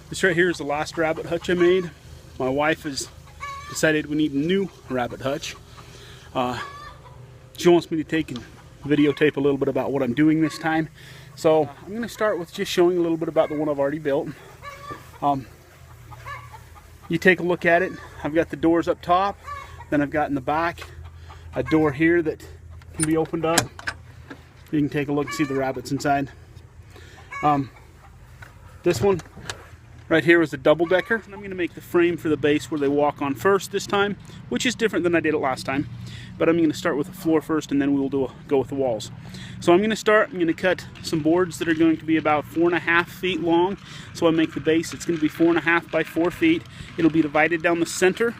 This right here is the last rabbit hutch I made. My wife has decided we need a new rabbit hutch. She wants me to take and videotape a little bit about what I'm doing this time. So I'm going to start with just showing a little bit about the one I've already built. You take a look at it. I've got the doors up top, then I've got in the back a door here that can be opened up. You can take a look and see the rabbits inside. This one right here is a double-decker. I'm going to make the frame for the base where they walk on first this time, which is different than I did it last time. But I'm going to start with the floor first, and then we will go with the walls. So I'm going to cut some boards that are going to be about 4.5 feet long. So I make the base. It's going to be 4.5 by 4 feet. It'll be divided down the center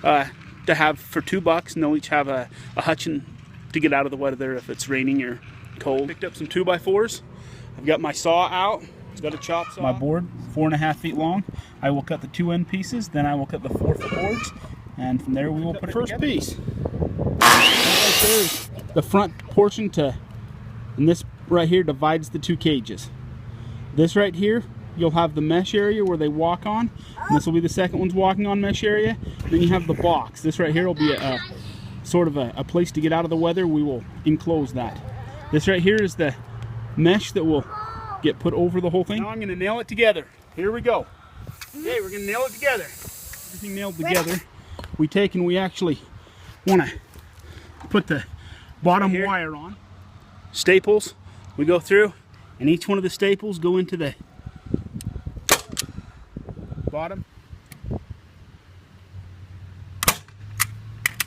to have for $2, and they'll each have a hutch to get out of the weather if it's raining or cold. Picked up some 2x4s. I've got my saw out. It's got a chop saw. My board, 4.5 feet long. I will cut the 2 end pieces, then I will cut the 4-foot boards, and from there we will put it together. First piece. Right there is the front portion and this right here divides the 2 cages. This right here, you'll have the mesh area where they walk on, and this will be the second one's walking on mesh area. Then you have the box. This right here will be a sort of a place to get out of the weather. We will enclose that. This right here is the mesh that will get put over the whole thing. Now I'm going to nail it together. Here we go. Okay, we're going to nail it together. Everything nailed together. We take and we actually want to put the bottom wire on. Staples. We go through, and each one of the staples go into the bottom.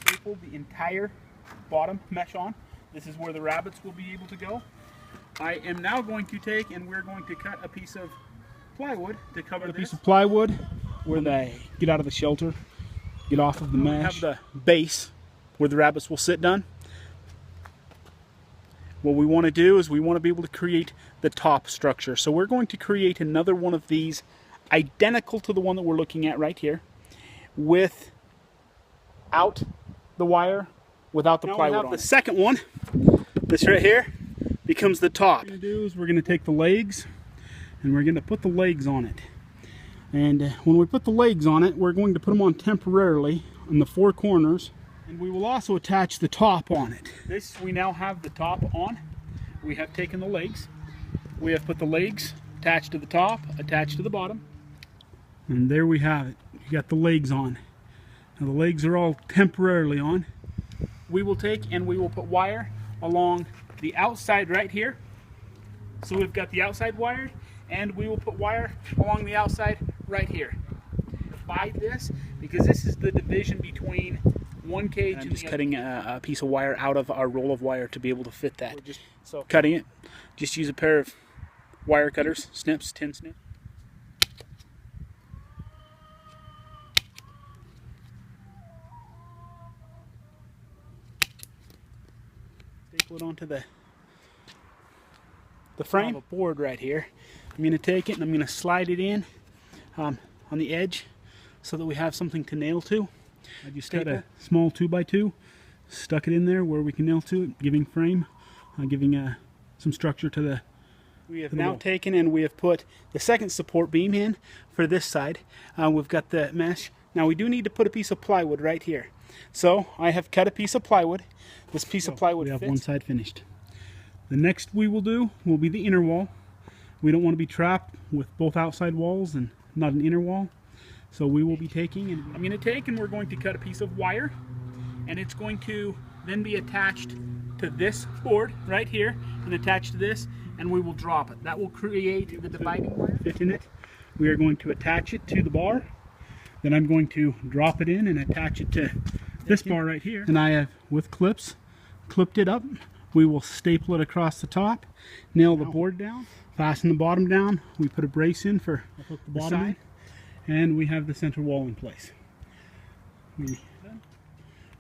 Staple the entire bottom mesh on. This is where the rabbits will be able to go. I am now going to take and we're going to cut a piece of plywood to cover this. A piece of plywood where they get out of the shelter, get off of the mesh. We have the base where the rabbits will sit down. What we want to do is we want to be able to create the top structure. So we're going to create another one of these identical to the one that we're looking at right here, without the wire, without the plywood on it. The second one, this right here, becomes the top. What we're going to do is we're going to take the legs and we're going to put the legs on it. And when we put the legs on it, we're going to put them on temporarily on the 4 corners. And we will also attach the top on it. We now have the top on. We have taken the legs. We have put the legs attached to the top, attached to the bottom. And there we have it. You got the legs on. Now the legs are all temporarily on. We will take and we will put wire along the outside right here. So we've got the outside wired, and we will put wire along the outside right here. By this, because this is the division between one cage and just cutting a piece of wire out of our roll of wire to be able to fit that. So cutting it, just use a pair of wire cutters, snips, 10 snips. Staple it onto the frame. I have a board right here. I'm going to take it and I'm going to slide it in on the edge so that we have something to nail to. I just got a small 2x2, stuck it in there where we can nail to it, giving frame, giving some structure to the. We have now taken and we have put the second support beam in for this side. We've got the mesh. Now we do need to put a piece of plywood right here. So I have cut a piece of plywood. This piece of plywood fits. We have one side finished. The next we will do will be the inner wall. We don't want to be trapped with both outside walls and not an inner wall. So we will be taking, and I'm going to take and we're going to cut a piece of wire, and it's going to then be attached to this board right here and attached to this, and we will drop it. That will create the dividing wire. Fit in it. We are going to attach it to the bar. Then I'm going to drop it in and attach it to this bar right here. And I have, with clips, clipped it up. We will staple it across the top, nail the board down, fasten the bottom down. We put a brace in for the bottom side. And we have the center wall in place.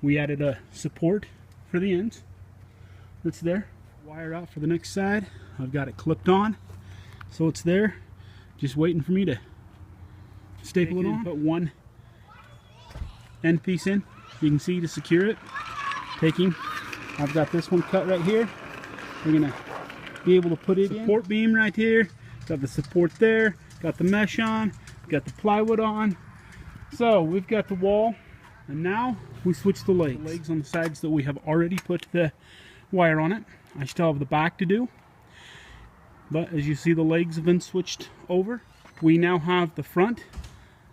We added a support for the ends that's there. Wire out for the next side. I've got it clipped on, so it's there, just waiting for me to staple it on. Put one end piece in, you can see, to secure it. I've got this one cut right here. We're gonna be able to put it in. Support beam right here. Got the support there. got the mesh on, got the plywood on. So we've got the wall, and now we switch the legs. The legs on the sides that we have already put the wire on it. I still have the back to do, but as you see, the legs have been switched over. We now have the front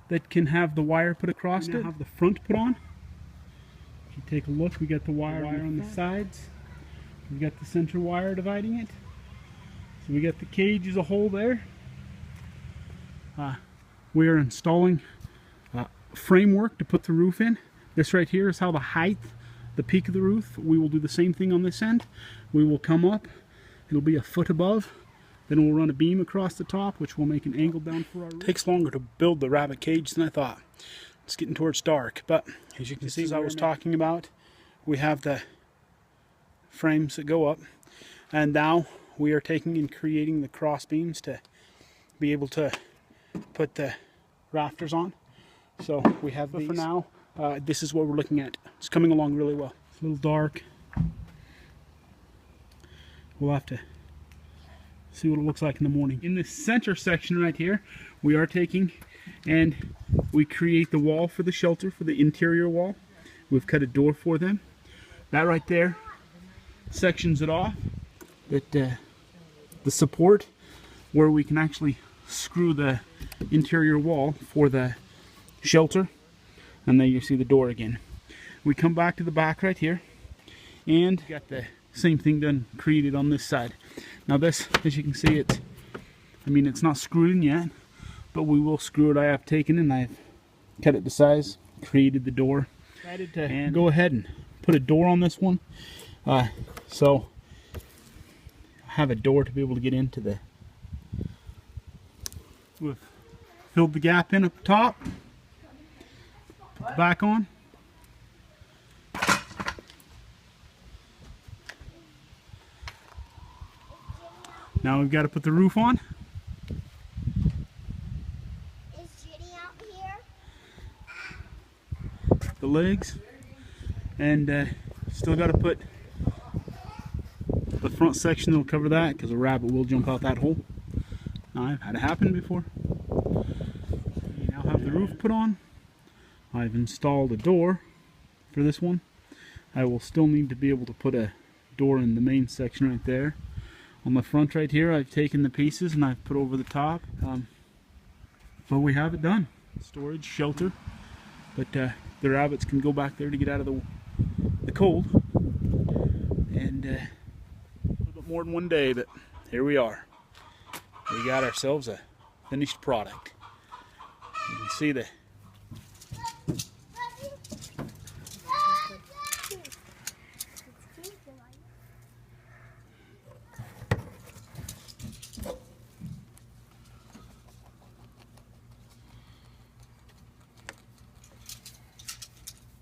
that can have the wire put across it. Have the front put on. If you take a look, we got the wire on the sides. We got the center wire dividing it. So we got the cage as a whole there. We are installing framework to put the roof in. This right here is how the height, the peak of the roof. We will do the same thing on this end. We will come up. It'll be a foot above. Then we'll run a beam across the top, which will make an angle down for our roof. It takes longer to build the rabbit cage than I thought. It's getting towards dark, but as you can see, as I was talking about, we have the frames that go up, and now we are taking and creating the cross beams to be able to put the rafters on. So we have these. But for now, this is what we're looking at. It's coming along really well. It's a little dark. We'll have to see what it looks like in the morning. In this center section right here, we are taking and we create the wall for the shelter, for the interior wall. We've cut a door for them. That right there sections it off. That the support where we can actually screw the interior wall for the shelter. And then you see the door again. We come back to the back right here and got the same thing done, created on this side. Now this, as you can see, it's not screwed in yet, but we will screw it. I have taken and I've cut it to size, created the door. Decided to go ahead and put a door on this one. So I have a door to be able to get into the. We've filled the gap in up top. Put the back on. Now we've got to put the roof on. Is Ginny out here? The legs. And still got to put the front section that'll cover that, because a rabbit will jump out that hole. Now, I've had it happen before. We now have the roof put on. I've installed a door for this one. I will still need to be able to put a door in the main section right there. On the front right here, I've taken the pieces and I've put over the top. But we have it done. Storage, shelter. But the rabbits can go back there to get out of the cold. And a little bit more than one day, but here we are. We got ourselves a finished product. You can see the